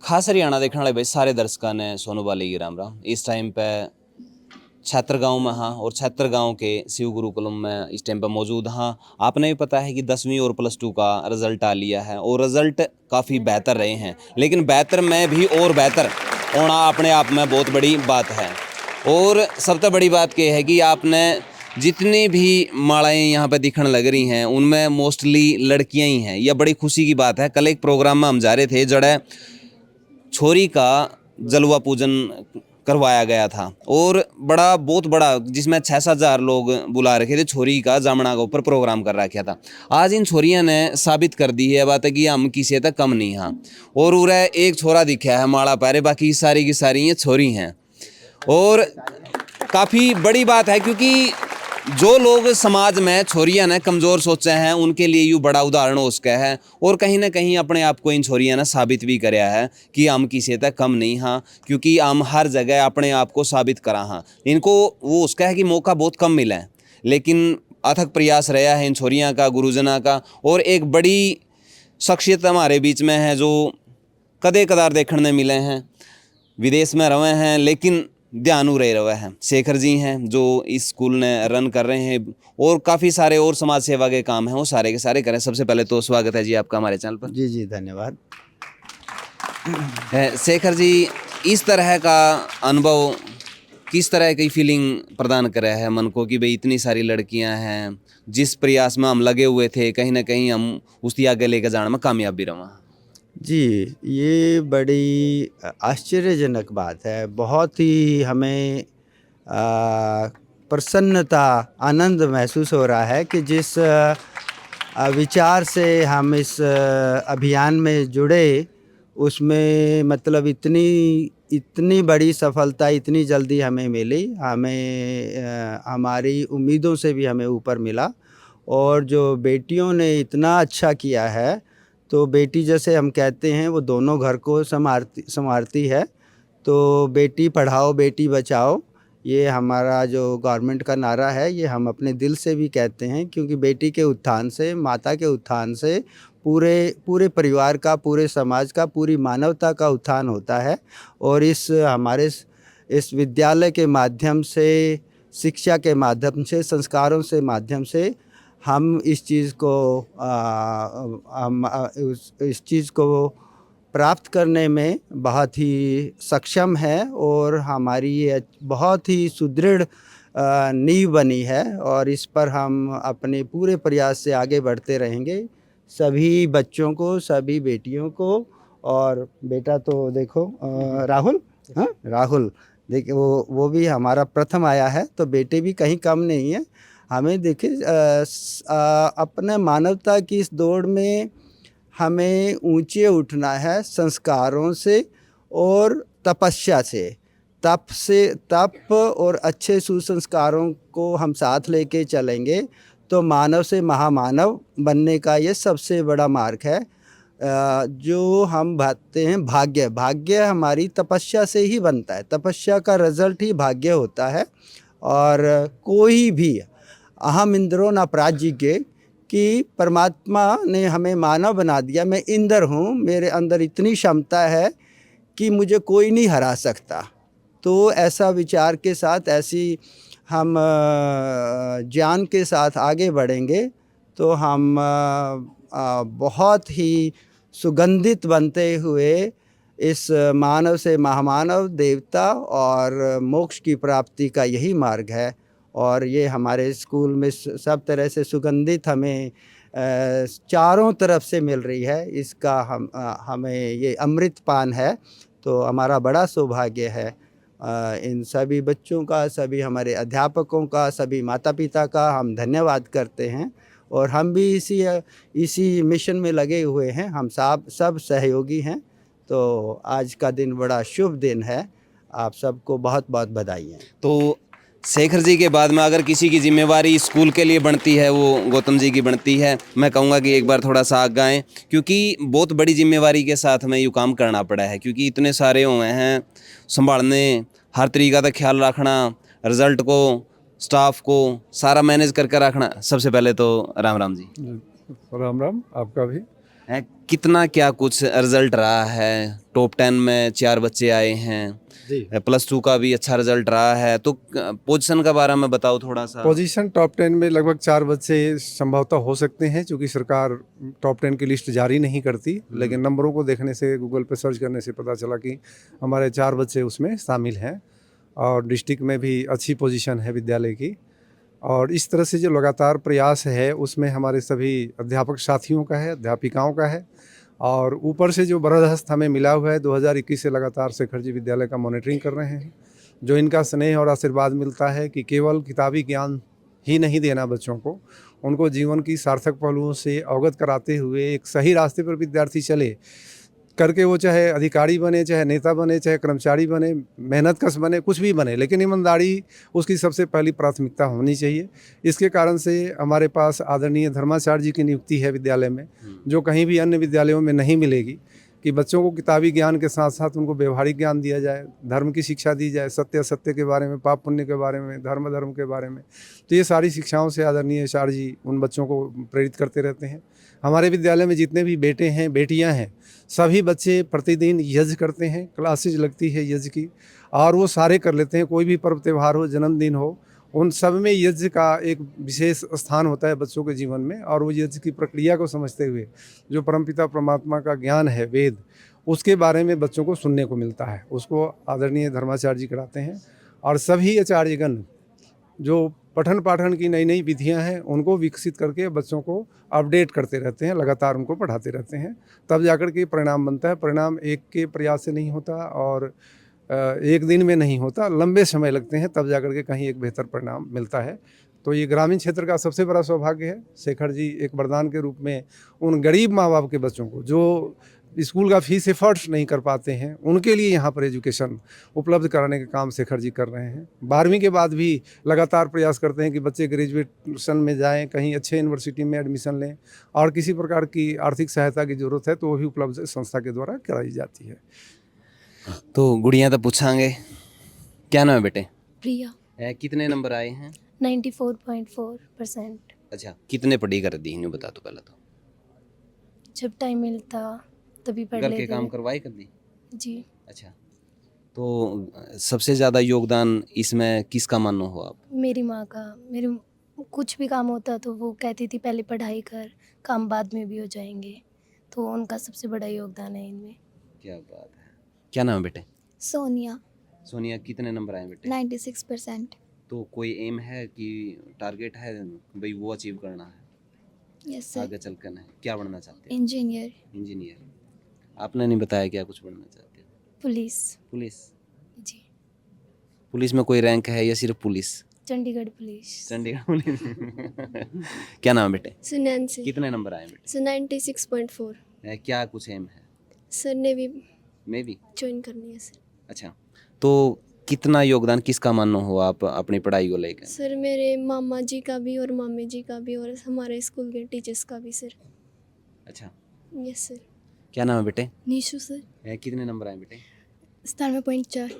खास हरियाणा देखने वाले भाई सारे दर्शकों ने सोनू बाली की राम राम। इस टाइम पे छात्र गांव में हाँ, और छात्र गांव के शिव गुरुकुलम में इस टाइम पे मौजूद हाँ। आपने भी पता है कि 10वीं और +2 का रिजल्ट आ लिया है और रिजल्ट काफ़ी बेहतर रहे हैं, लेकिन बेहतर में भी और बेहतर होना अपने आप में बहुत बड़ी बात है। और सबसे बड़ी बात यह है कि आपने जितनी भी मालाएं यहाँ पे दिखने लग रही हैं उनमें मोस्टली लड़कियां ही हैं। यह बड़ी खुशी की बात है। कल एक प्रोग्राम में हम जा रहे थे जड़े छोरी का जलवा पूजन करवाया गया था और बहुत बड़ा जिसमें 6-7 हज़ार लोग बुला रखे थे। छोरी का जामना के ऊपर प्रोग्राम कर रखा था। आज इन छोरियों ने साबित कर दी है बात है कि हम किसी तक कम नहीं हाँ। और उरे एक छोरा दिखा है माला पैरे, बाकी सारी की सारी ये छोरी हैं। और काफ़ी बड़ी बात है क्योंकि जो लोग समाज में छोरियां ने कमज़ोर सोचे हैं उनके लिए यूँ बड़ा उदाहरण हो सका है। और कहीं ना कहीं अपने आप को इन छोरियां ने साबित भी कराया है कि हम किसी तक कम नहीं हाँ, क्योंकि हम हर जगह अपने आप को साबित करा हाँ। इनको वो उसका है कि मौका बहुत कम मिला है, लेकिन अथक प्रयास रहा है इन छोरियाँ का, गुरुजना का। और एक बड़ी शख्सियत हमारे बीच में है जो कदे कदार देखने मिले हैं, विदेश में रहे हैं लेकिन ध्यान रहे हैं। शेखर जी हैं जो इस स्कूल ने रन कर रहे हैं और काफ़ी सारे और समाज सेवा के काम हैं वो सारे के सारे करें। सबसे पहले तो स्वागत है जी आपका हमारे चैनल पर। जी जी धन्यवाद। शेखर जी, इस तरह का अनुभव किस तरह की फीलिंग प्रदान कर रहा है मन को कि भाई इतनी सारी लड़कियां हैं, जिस प्रयास में हम लगे हुए थे कहीं ना कहीं हम उसकी आगे लेकर जाने में कामयाब भी रहा। जी, ये बड़ी आश्चर्यजनक बात है। बहुत ही हमें प्रसन्नता, आनंद महसूस हो रहा है कि जिस विचार से हम इस अभियान में जुड़े, उसमें मतलब इतनी बड़ी सफलता इतनी जल्दी हमें मिली। हमारी उम्मीदों से भी हमें ऊपर मिला। और जो बेटियों ने इतना अच्छा किया है, तो बेटी जैसे हम कहते हैं वो दोनों घर को संवारती है। तो बेटी पढ़ाओ बेटी बचाओ, ये हमारा जो गवर्नमेंट का नारा है, ये हम अपने दिल से भी कहते हैं, क्योंकि बेटी के उत्थान से, माता के उत्थान से पूरे परिवार का, पूरे समाज का, पूरी मानवता का उत्थान होता है। और इस विद्यालय के माध्यम से, शिक्षा के माध्यम से, संस्कारों से माध्यम से हम इस चीज़ को प्राप्त करने में बहुत ही सक्षम है। और हमारी ये बहुत ही सुदृढ़ नींव बनी है और इस पर हम अपने पूरे प्रयास से आगे बढ़ते रहेंगे। सभी बच्चों को, सभी बेटियों को, और बेटा तो देखो राहुल, हाँ राहुल देखिए वो भी हमारा प्रथम आया है, तो बेटे भी कहीं कम नहीं है। हमें देखिए अपने मानवता की इस दौड़ में हमें ऊंचे उठना है संस्कारों से और तपस्या से। तप और अच्छे सुसंस्कारों को हम साथ लेके चलेंगे तो मानव से महामानव बनने का ये सबसे बड़ा मार्ग है। जो हम भाते हैं भाग्य हमारी तपस्या से ही बनता है। तपस्या का रिजल्ट ही भाग्य होता है। और कोई भी अहम इंद्रो न प्राज्ञिज्ञ कि परमात्मा ने हमें मानव बना दिया। मैं इंद्र हूँ, मेरे अंदर इतनी क्षमता है कि मुझे कोई नहीं हरा सकता। तो ऐसा विचार के साथ, ऐसी हम ज्ञान के साथ आगे बढ़ेंगे तो हम बहुत ही सुगंधित बनते हुए इस मानव से महामानव, देवता और मोक्ष की प्राप्ति का यही मार्ग है। और ये हमारे स्कूल में सब तरह से सुगंधित हमें चारों तरफ से मिल रही है। इसका हमें ये अमृत पान है। तो हमारा बड़ा सौभाग्य है। इन सभी बच्चों का, सभी हमारे अध्यापकों का, सभी माता पिता का हम धन्यवाद करते हैं। और हम भी इसी मिशन में लगे हुए हैं। हम सब सहयोगी हैं। तो आज का दिन बड़ा शुभ दिन है। आप सबको बहुत बहुत बधाई है। तो शेखर जी के बाद में अगर किसी की जिम्मेवारी स्कूल के लिए बनती है वो गौतम जी की बनती है। मैं कहूँगा कि एक बार थोड़ा सा आगे आएँ, क्योंकि बहुत बड़ी जिम्मेवारी के साथ में यूँ काम करना पड़ा है, क्योंकि इतने सारे हुए हैं संभालने, हर तरीका का ख्याल रखना, रिज़ल्ट को, स्टाफ को सारा मैनेज करके रखना। सबसे पहले तो राम राम जी। राम राम आपका भी। कितना क्या कुछ रिजल्ट रहा है? टॉप 10 में 4 बच्चे आए हैं, जी। +2 का भी अच्छा रिजल्ट रहा है, तो पोजीशन का बारे में बताओ थोड़ा सा। पोजीशन टॉप 10 में लगभग 4 बच्चे संभवतः हो सकते हैं, क्योंकि सरकार टॉप 10 की लिस्ट जारी नहीं करती, लेकिन नंबरों को देखने से, गूगल पे सर्च करने से पता चला कि हमारे 4 बच्चे उसमें शामिल हैं और डिस्ट्रिक्ट में भी अच्छी पोजीशन है विद्यालय की। और इस तरह से जो लगातार प्रयास है उसमें हमारे सभी अध्यापक साथियों का है, अध्यापिकाओं का है, और ऊपर से जो बरदस्त हमें मिला हुआ है 2021 से लगातार शेखर जी विद्यालय का मॉनिटरिंग कर रहे हैं। जो इनका स्नेह और आशीर्वाद मिलता है कि केवल किताबी ज्ञान ही नहीं देना बच्चों को, उनको जीवन की सार्थक पहलुओं से अवगत कराते हुए एक सही रास्ते पर विद्यार्थी चले करके, वो चाहे अधिकारी बने, चाहे नेता बने, चाहे कर्मचारी बने, मेहनतकश बने, कुछ भी बने, लेकिन ईमानदारी उसकी सबसे पहली प्राथमिकता होनी चाहिए। इसके कारण से हमारे पास आदरणीय धर्माचार्य जी की नियुक्ति है विद्यालय में, जो कहीं भी अन्य विद्यालयों में नहीं मिलेगी, कि बच्चों को किताबी ज्ञान के साथ साथ उनको व्यवहारिक ज्ञान दिया जाए, धर्म की शिक्षा दी जाए, सत्य असत्य के बारे में, पाप पुण्य के बारे में, धर्म के बारे में। तो ये सारी शिक्षाओं से आदरणीय आचार्य जी उन बच्चों को प्रेरित करते रहते हैं। हमारे विद्यालय में जितने भी बेटे हैं, बेटियां हैं, सभी बच्चे प्रतिदिन यज्ञ करते हैं, क्लासेज लगती है यज्ञ की, और वो सारे कर लेते हैं। कोई भी पर्व त्यौहार हो, जन्मदिन हो, उन सब में यज्ञ का एक विशेष स्थान होता है बच्चों के जीवन में, और वो यज्ञ की प्रक्रिया को समझते हुए जो परमपिता परमात्मा का ज्ञान है, वेद, उसके बारे में बच्चों को सुनने को मिलता है। उसको आदरणीय धर्माचार्य जी कराते हैं, और सभी आचार्यगण जो पठन पाठन की नई नई विधियां हैं उनको विकसित करके बच्चों को अपडेट करते रहते हैं, लगातार उनको पढ़ाते रहते हैं, तब जाकर के परिणाम बनता है। परिणाम एक के प्रयास से नहीं होता और एक दिन में नहीं होता, लंबे समय लगते हैं, तब जाकर के कहीं एक बेहतर परिणाम मिलता है। तो ये ग्रामीण क्षेत्र का सबसे बड़ा सौभाग्य है। शेखर जी एक वरदान के रूप में उन गरीब माँ बाप के बच्चों को, जो स्कूल का फीस एफर्ट्स नहीं कर पाते हैं, उनके लिए यहाँ पर एजुकेशन उपलब्ध कराने का काम शेखर जी कर रहे हैं। 12वीं के बाद भी लगातार प्रयास करते हैं कि बच्चे ग्रेजुएशन में जाएं, कहीं अच्छे यूनिवर्सिटी में एडमिशन लें, और किसी प्रकार की आर्थिक सहायता की जरूरत है तो वो भी उपलब्ध संस्था के द्वारा कराई जाती है। तो गुड़िया तो पूछांगे, क्या नाम है बेटे? प्रिया। कितने नंबर आए हैं? 94.4%। अच्छा, कितने पढ़ी कर दी यूँ बता तो पहले तो। जब टाइम मिलता तभी पढ़ घर के लेते काम हैं। करवाई कर दी? जी। अच्छा, तो सबसे ज़्यादा योगदान इसमें किसका मानो हो आप? मेरी माँ का। मेरे कुछ भी काम होता तो वो कहती थी पहले पढ़ाई कर, काम बाद में भी हो जाएंगे, तो उनका सबसे बड़ा योगदान है इनमें। क्या बात है। क्या नाम है बेटे? सोनिया। सोनिया, कितने नंबर आए बेटे? 96%। तो कोई एम है कि टारगेट है भाई वो अचीव करना है, यस सर। आगे चल कर है? क्या बनना चाहते हैं? इंजीनियर। इंजीनियर। आपने नहीं बताया क्या कुछ बनना चाहते हैं? पुलिस। पुलिस? जी। पुलिस में कोई रैंक है या सिर्फ police? Chandigarh police. Chandigarh police. क्या नाम है बेटे? सुनैंसी। कितने नंबर आए बेटे? सर 96.4। क्या कुछ एम है? सर ने भी मैं भी। ज्वाइन करनी है सर। अच्छा, तो कितना योगदान किसका मानो हो आप अपनी पढ़ाई को लेकर? सर मेरे मामा जी का भी और मामी जी का भी, और हमारे स्कूल के टीचर्स का भी सर। अच्छा, यस सर। क्या नाम है बेटे? निशु सर। कितने नंबर आए बेटे? 97.4।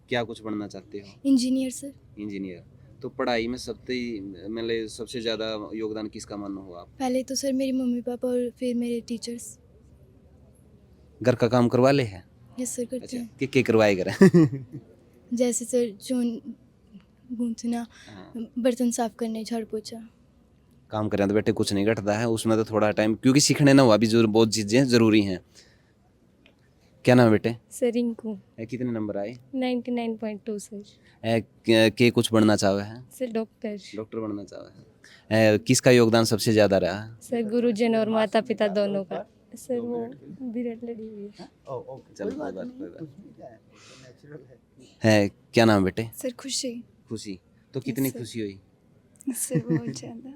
क्या कुछ बनना चाहते हो? Engineer sir. इंजीनियर। तो पढ़ाई में मतलब सबसे ज़्यादा योगदान किसका मानो हो आप? पहले तो सर मेरी मम्मी पापा और फिर मेरे टीचर्स। घर का काम करवा ले है? यस सर करते अच्छा, हैं। के करवाए करें? जैसे सर चून गूंथना, हाँ, बर्तन साफ करने, झाड़ू पोछा। काम करें तो बेटे कुछ नहीं घटता है उसमें, तो थोड़ा टाइम क्योंकि सीखने ना हुआ भी बहुत चीज़ें ज़रूरी हैं। क्या नाम है बेटे? सर रिंकू। कितने नंबर आए? 99.2 सर। के कुछ बनना चाहे है? Sir doctor. डॉक्टर बनना चाहे है? किसका योगदान सबसे ज़्यादा रहा है? सर गुरुजन और माता पिता दोनों का। सर वो विराट लड़ी हुई है। चल कोई बात है। क्या नाम बेटे? सर खुशी। खुशी। तो कितनी सर। खुशी हुई? सर बहुत ज़्यादा।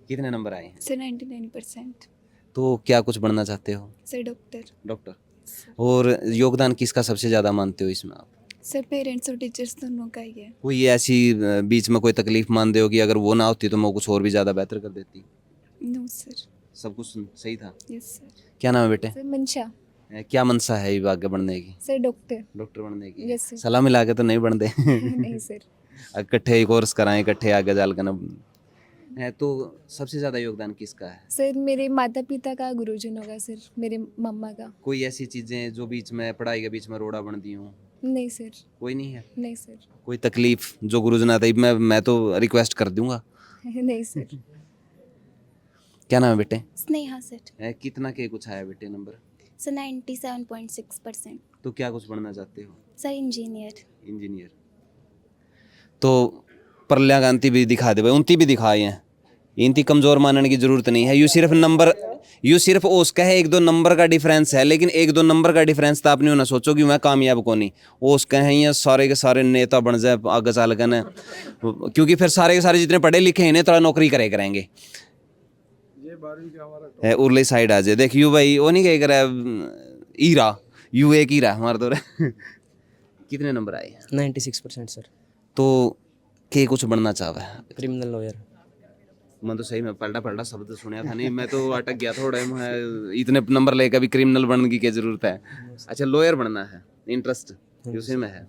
कितने नंबर आए हैं? सर 99%। तो क्या कुछ बनना चाहते हो? Sir doctor. डॉक्टर। और योगदान किसका सबसे ज़्यादा मानते हो इसमें आप? सर पेरेंट्स और टीचर्स दोनों का ही है। कोई ऐसी बीच में कोई तकलीफ मानते हो कि अगर वो ना होती तो मैं कुछ और भी ज़्यादा बेहतर कर देती? No sir. सब कुछ सही था? Yes sir. क्या नाम है बेटे? सर मंशा। क्या मनसा है ये आगे बढ़ने की? Sir doctor. डॉक्टर बनने की? Yes sir. सलाह मिला के तो नहीं बन दे? नहीं सर। इकट्ठे कोर्स कराएं, इकट्ठे आगे जाल कर ना है, तो सबसे ज़्यादा योगदान किसका है? सर मेरे माता पिता का, गुरुजनों का, सर मेरे मम्मा का। कोई ऐसी चीज़ें जो बीच में पढ़ाई के बीच में रोड़ा बन दी हों? नहीं सर, कोई नहीं है? नहीं सर, कोई तकलीफ जो गुरुजना था, मैं तो रिक्वेस्ट कर दूंगा। नहीं सर। क्या नाम है बेटे? स्नेहा सर। कितना के कुछ आया बेटे नंबर? सर 97.6%। तो क्या कुछ बनना चाहते हो? Sir engineer. इंजीनियर। तो प्रल्या गांधी भी दिखा दे भाई, उनती भी दिखाए हैं, इनती कमजोर मानने की जरूरत नहीं है। यू सिर्फ उसका है 1-2 नंबर का डिफरेंस है, लेकिन 1-2 नंबर का डिफरेंस तो आपने ना सोचो कि मैं कामयाब को नहीं, वो उसका है ये सारे के सारे नेता बन जाए आगे चल कर, क्योंकि फिर सारे के सारे जितने पढ़े लिखे हैं इन्हें थोड़ा नौकरी करेंगे। उरले साइड आ जाए, देख यू भाई वो नहीं कह रहा हीरा, यू एक हीरा हमारे तो कितने नंबर आए? 96% सर। तो के कुछ बनना चाहता है? Criminal lawyer. मैं तो सही में पलटा शब्द सुना था नहीं, मैं तो अटक गया थोड़ा, मैं इतने नंबर लेकर भी क्रिमिनल बनने की क्या जरूरत है? अच्छा लॉयर बनना है, इंटरेस्ट उसी में है।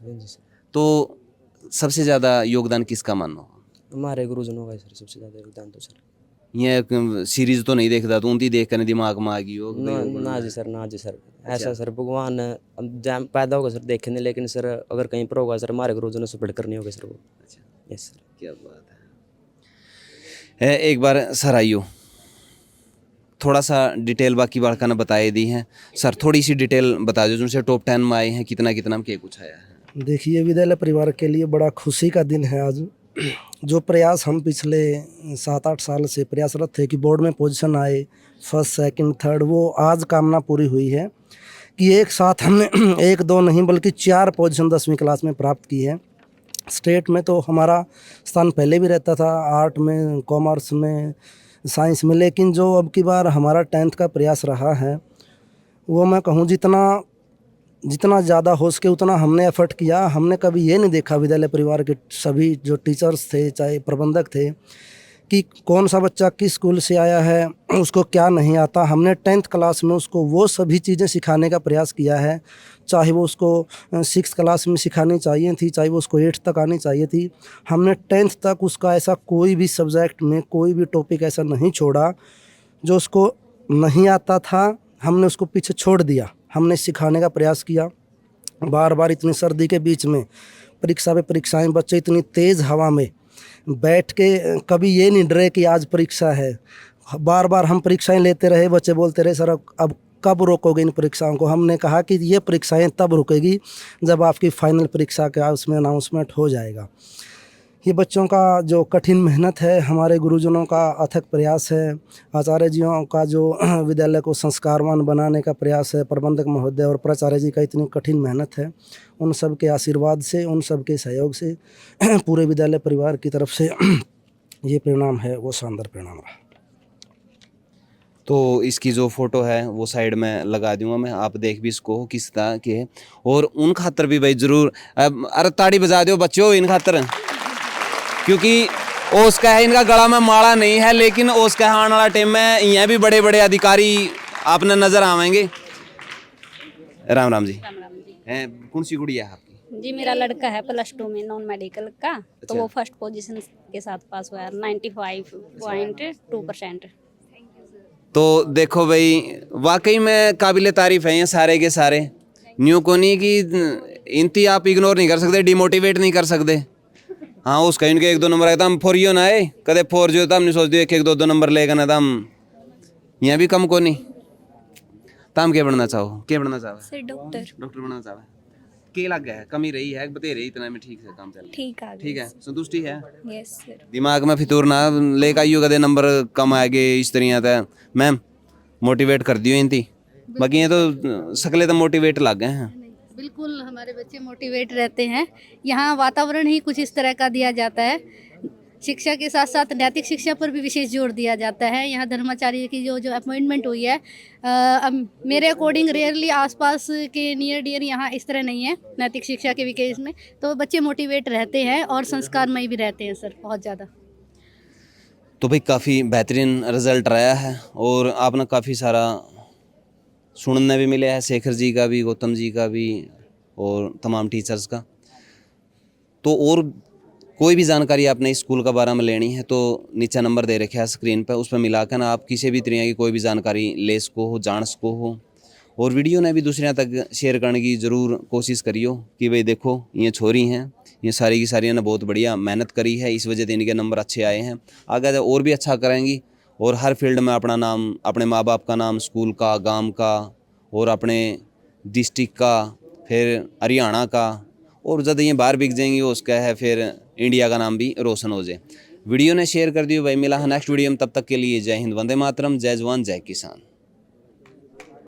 तो सबसे ज़्यादा योगदान किसका मानो? हमारे गुरुजनों का सर सबसे ज़्यादा योगदान तो सर। ये सीरीज तो नहीं देखता तो उनती देख कर दिमाग में आ गई हो? ना जी सर, ना जी सर, ऐसा सर भगवान पैदा होगा सर देखने, लेकिन सर अगर कहीं पर होगा सर हमारे गुरुजनों से बढ़कर नहीं होगा सर वो। अच्छा यस सर। क्या बात है। एक बार सर आइयो, थोड़ा सा डिटेल बाकी बात का ना बताए दी हैं सर, थोड़ी सी डिटेल बता दो जिनसे टॉप 10 में आए हैं, कितना कितना के कुछ आया है? देखिए विद्यालय परिवार के लिए बड़ा खुशी का दिन है आज। जो प्रयास हम पिछले 7-8 साल से प्रयासरत थे कि बोर्ड में पोजीशन आए, फर्स्ट सेकंड थर्ड, वो आज कामना पूरी हुई है कि एक साथ हमने 1-2 नहीं बल्कि 4 पोजीशन 10वीं क्लास में प्राप्त की है। स्टेट में तो हमारा स्थान पहले भी रहता था, आर्ट में, कॉमर्स में, साइंस में, लेकिन जो अब की बार हमारा 10th का प्रयास रहा है वो मैं कहूँ जितना ज़्यादा हो सके उतना हमने एफर्ट किया। हमने कभी ये नहीं देखा विद्यालय परिवार के सभी जो टीचर्स थे, चाहे प्रबंधक थे, कि कौन सा बच्चा किस स्कूल से आया है, उसको क्या नहीं आता। हमने 10th क्लास में उसको वो सभी चीज़ें सिखाने का प्रयास किया है, चाहे वो उसको 6th क्लास में सिखानी चाहिए थी, चाहे वो उसको 8th तक आनी चाहिए थी। हमने 10th तक उसका ऐसा कोई भी सब्जेक्ट में कोई भी टॉपिक ऐसा नहीं छोड़ा जो उसको नहीं आता था, हमने उसको पीछे छोड़ दिया। हमने सिखाने का प्रयास किया। बार बार इतनी सर्दी के बीच में परीक्षा पे परीक्षाएं, बच्चे इतनी तेज़ हवा में बैठ के कभी ये नहीं डरे कि आज परीक्षा है। बार बार हम परीक्षाएं लेते रहे, बच्चे बोलते रहे सर अब कब रोकोगे इन परीक्षाओं को? हमने कहा कि ये परीक्षाएं तब रुकेगी जब आपकी फाइनल परीक्षा का उसमें अनाउंसमेंट हो जाएगा। ये बच्चों का जो कठिन मेहनत है, हमारे गुरुजनों का अथक प्रयास है, आचार्य जियों का जो विद्यालय को संस्कारवान बनाने का प्रयास है, प्रबंधक महोदय और प्राचार्य जी का इतनी कठिन मेहनत है, उन सब के आशीर्वाद से, उन सब के सहयोग से पूरे विद्यालय परिवार की तरफ से ये परिणाम है वो शानदार परिणाम रहा। तो इसकी जो फोटो है वो साइड में लगा दूंगा मैं, आप देख भी इसको किस तरह के है। और उन खातर भी भाई जरूर अरे ताड़ी बजा दो बच्चों इन खातर, क्योंकि ओस का है इनका गला में माला नहीं है, लेकिन ओस का आने वाला टाइम में यहाँ भी बड़े बड़े अधिकारी आपने नजर आवेंगे। राम राम जी। कौन सी गुड़िया है आपकी? जी मेरा लड़का है +2 में नॉन मेडिकल का, तो वो फर्स्ट पोजीशन के साथ पास हुआ है 95.2%। तो देखो भाई वाकई में काबिले तारीफ है ये सारे के सारे, न्यू को नहीं कि इनती आप इग्नोर नहीं कर सकते, डिमोटिवेट नहीं कर सकते। हाँ उसका इनके 1-2 नंबर आए तो हम फोरियो ना आए कदे फोर जो तो हम नहीं सोचते 1-1, 2-2 नंबर लेगा ना तो हम यहाँ भी कम को नहीं। तो हम क्या बनना चाहो? क्या बनना चाहो? Sir doctor. डॉक्टर बनना चाहो? के लग गया है, कमी रही है बते रही इतना में ठीक से काम चल ठीक आ ठीक है, संतुष्टि है? Yes sir. दिमाग में फितूर ना लेकर आइयो कदे नंबर कम आएगे इस तरह था। मैम मोटिवेट कर दियो इनती, बाकी ये तो सकले तो मोटिवेट लग गए हैं। बिल्कुल हमारे बच्चे मोटिवेट रहते हैं। यहाँ वातावरण ही कुछ इस तरह का दिया जाता है। शिक्षा के साथ साथ नैतिक शिक्षा पर भी विशेष जोर दिया जाता है। यहाँ धर्माचार्य की जो अपॉइंटमेंट हुई है, मेरे अकॉर्डिंग रेयरली आसपास के नियर डियर यहाँ इस तरह नहीं है नैतिक शिक्षा के विकेस में, तो बच्चे मोटिवेट रहते हैं और संस्कारमय भी रहते हैं सर, बहुत ज़्यादा। तो भाई काफ़ी बेहतरीन रिज़ल्ट रहा है और आपने काफ़ी सारा सुनने भी मिला है, शेखर जी का भी, गौतम जी का भी और तमाम टीचर्स का। तो और कोई भी जानकारी आपने इस स्कूल का बारे में लेनी है तो नीचे नंबर दे रखे है स्क्रीन पर, उस पर मिलाकर ना आप किसी भी तरह की कोई भी जानकारी ले सको हो, जान सको हो। और वीडियो ने भी दूसरे तक शेयर करने की ज़रूर कोशिश करियो कि भाई देखो ये छोरी हैं, ये सारी की सारी ने बहुत बढ़िया मेहनत करी है, इस वजह से इनके नंबर अच्छे आए हैं। आगे और भी अच्छा करेंगी और हर फील्ड में अपना नाम, अपने माँ बाप का नाम, स्कूल का, गांव का और अपने डिस्ट्रिक्ट का, फिर हरियाणा का, और जब ये बाहर बिक जाएंगी उसका है फिर इंडिया का नाम भी रोशन हो जाए। वीडियो ने शेयर कर दियो भाई। मिला है नेक्स्ट वीडियो में, तब तक के लिए जय हिंद, वंदे मातरम, जय जवान जय किसान।